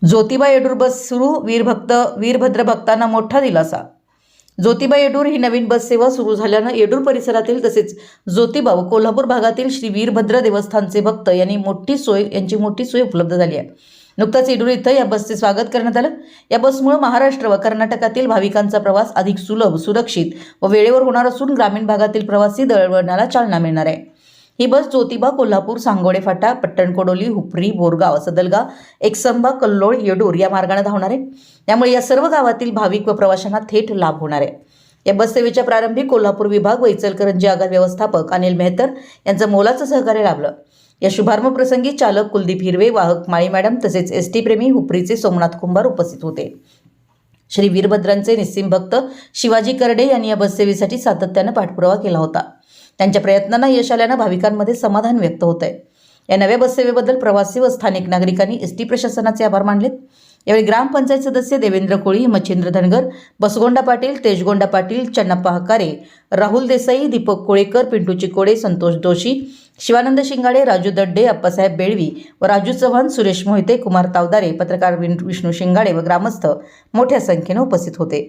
ज्योतिबा येडूर बस सुरू, वीरभद्र भक्तांना मोठा दिलासा। ज्योतिबा येडूर ही नवीन बस सेवा सुरू झाल्यानं येडूर परिसरातील तसेच ज्योतिबा व कोल्हापूर भागातील श्री वीरभद्र देवस्थानचे भक्त यांची मोठी सोय उपलब्ध झाली आहे। नुकताच येडूर इथं या बसचे स्वागत करण्यात आलं। या बसमुळे महाराष्ट्र व कर्नाटकातील भाविकांचा प्रवास अधिक सुलभ, सुरक्षित व वेळेवर होणार असून ग्रामीण भागातील प्रवासी दळणवळणाला चालना मिळणार आहे। ही बस ज्योतिबा, कोल्हापूर, सांगोडे फाटा, पट्टणकोडोली, हुपरी, बोरगाव, सदलगा, एकसंबा, कल्लोळ, येडूर या मार्गाने धावणार आहे। त्यामुळे या सर्व गावातील भाविक व प्रवाशांना थेट लाभ होणार आहे। या बस सेवेच्या प्रारंभी कोल्हापूर विभाग व इचलकरंजी आगार व्यवस्थापक अनिल मेहतर यांचं मोलाचं सहकार्य लाभलं। या शुभारंभ प्रसंगी चालक कुलदीप हिरवे, वाहक माळी मॅडम तसेच एसटी प्रेमी हुपरीचे सोमनाथ कुंभार उपस्थित होते। श्री वीरभद्रांचे निस्सिम भक्त शिवाजी करडे यांनी या बस सेवेसाठी सातत्याने पाठपुरावा केला होता। त्यांच्या प्रयत्नांना यश आल्यानं भाविकांमध्ये समाधान व्यक्त होत आहे। या नव्या बस सेवेबद्दल प्रवासी व स्थानिक नागरिकांनी एसटी प्रशासनाचे आभार मानले। यावेळी ग्रामपंचायत सदस्य देवेंद्र कोळी, मच्छिंद्र धनगर, बसगोंडा पाटील, तेजगोंडा पाटील, चन्नप्पा हकारे, राहुल देसाई, दीपक कोळेकर, पिंटू चिकोडे, संतोष दोशी, शिवानंद शिंगाडे, राजू दड्डे, अप्पासाहेब बेळवी व राजू चव्हाण, सुरेश मोहिते, कुमार तावदारे, पत्रकार विष्णू शिंगाडे व ग्रामस्थ मोठ्या संख्येने उपस्थित होते।